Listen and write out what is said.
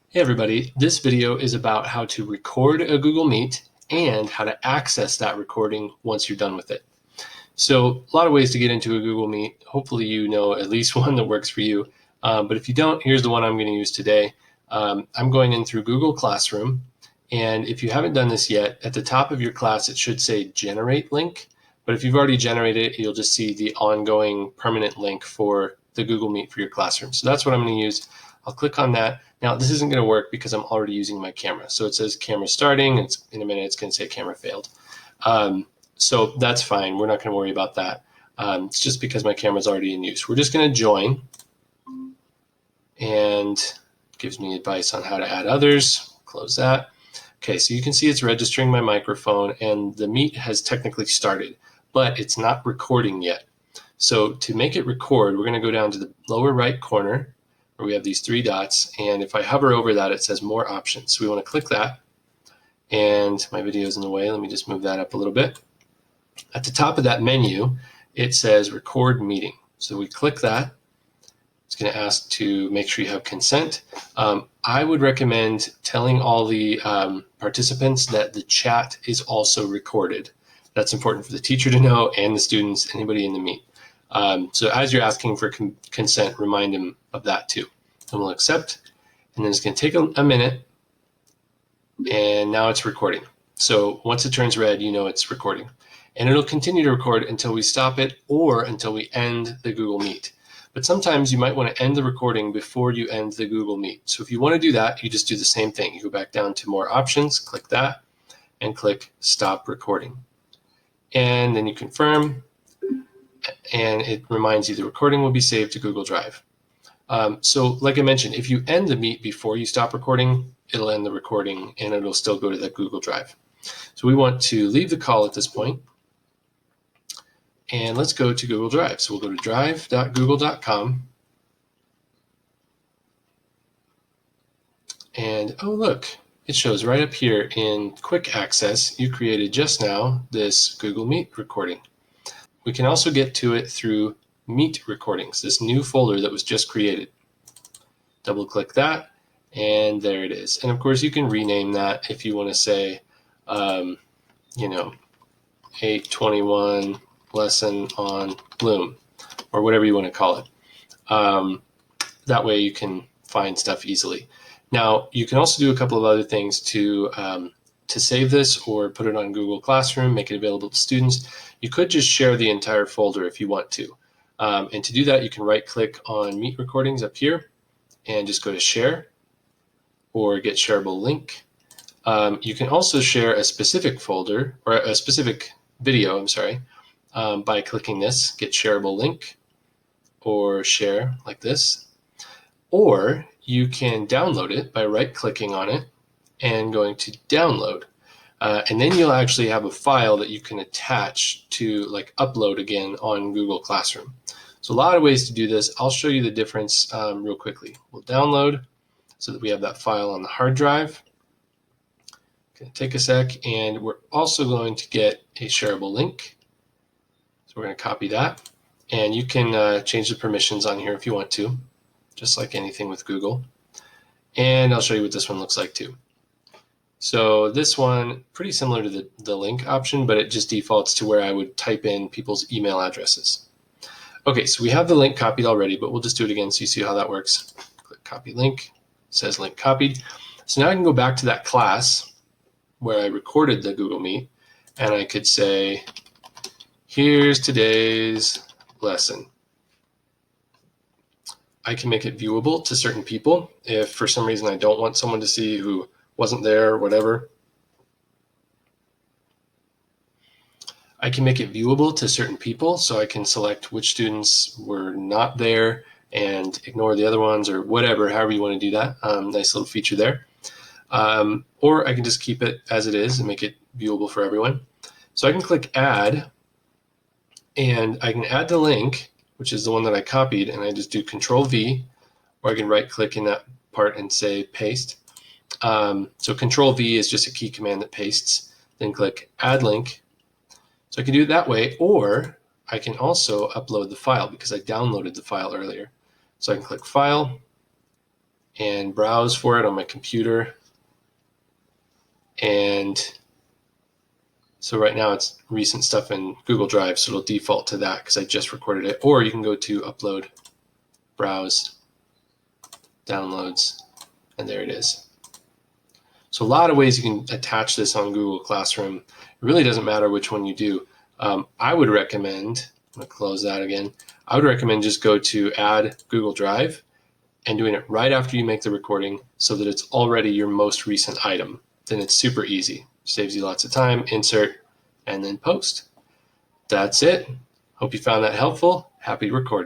Hey everybody, this video is about how to record a Google Meet and how to access that recording once you're done with it. So a lot of ways to get into a Google Meet. Hopefully you know at least one that works for you. But if you don't, here's the one I'm going to use today. I'm going in through Google Classroom. And if you haven't done this yet, at the top of your class, it should say generate link. But if you've already generated it, you'll just see the ongoing permanent link for the Google Meet for your classroom. So that's what I'm going to use. I'll click on that. Now this isn't going to work because I'm already using my camera. So it says camera starting. In a minute, it's going to say camera failed. So that's fine. We're not going to worry about that. It's just because my camera is already in use. We're just going to join, and it gives me advice on how to add others. Close that. Okay, so you can see it's registering my microphone, and the Meet has technically started, but it's not recording yet. So to make it record, we're going to go down to the lower right corner where we have these three dots, and if I hover over that, it says more options. So we want to click that, and my video is in the way. Let me just move that up a little bit. At the top of that menu, it says record meeting. So we click that. It's going to ask to make sure you have consent. I would recommend telling all the participants that the chat is also recorded. That's important for the teacher to know and the students, anybody in the Meet. So as you're asking for consent, remind them of that too. And we'll accept. And then it's going to take a minute. And now it's recording. So once it turns red, you know it's recording. And it'll continue to record until we stop it or until we end the Google Meet. But sometimes you might want to end the recording before you end the Google Meet. So if you want to do that, you just do the same thing. You go back down to more options, click that, and click stop recording. And then you confirm, and it reminds you the recording will be saved to Google Drive. So like I mentioned, if you end the Meet before you stop recording, it'll end the recording and it'll still go to that Google Drive. So we want to leave the call at this point. And let's go to Google Drive. So we'll go to drive.google.com. And oh, look, it shows right up here in quick access, you created just now this Google Meet recording. We can also get to it through Meet Recordings, this new folder that was just created. Double click that, and there it is. And of course, you can rename that if you want to say, 821 lesson on Bloom, or whatever you want to call it. That way you can find stuff easily. Now, you can also do a couple of other things to save this or put it on Google Classroom, make it available to students. You could just share the entire folder if you want to. And to do that, you can right-click on Meet Recordings up here and just go to Share or Get Shareable Link. You can also share a specific folder or a specific video, by clicking this, Get Shareable Link, or Share like this. Or you can download it by right-clicking on it and going to Download. And then you'll actually have a file that you can attach to like upload again on Google Classroom. So a lot of ways to do this. I'll show you the difference real quickly. We'll download so that we have that file on the hard drive. Going to take a sec, and we're also going to get a shareable link. So we're going to copy that, and you can change the permissions on here if you want to, just like anything with Google. And I'll show you what this one looks like too. So this one, pretty similar to the link option, but it just defaults to where I would type in people's email addresses. Okay, so we have the link copied already, but we'll just do it again so you see how that works. Click copy link, it says link copied. So now I can go back to that class where I recorded the Google Meet, and I could say, here's today's lesson. I can make it viewable to certain people if for some reason I don't want someone to see who wasn't there or whatever. I can make it viewable to certain people, so I can select which students were not there and ignore the other ones or whatever, however you want to do that. Nice little feature there. Or I can just keep it as it is and make it viewable for everyone. So I can click Add, and I can add the link, which is the one that I copied, and I just do Control-V, or I can right-click in that part and say Paste. So Control-V is just a key command that pastes. Then click Add Link. So I can do it that way, or I can also upload the file because I downloaded the file earlier. So I can click File, and browse for it on my computer. And so right now it's recent stuff in Google Drive, so it'll default to that because I just recorded it. Or you can go to Upload, Browse, Downloads, and there it is. So a lot of ways you can attach this on Google Classroom. It really doesn't matter which one you do. I would recommend, I'm going to close that again, I would recommend just go to Add Google Drive and doing it right after you make the recording so that it's already your most recent item. Then it's super easy. Saves you lots of time, insert, and then post. That's it. Hope you found that helpful. Happy recording.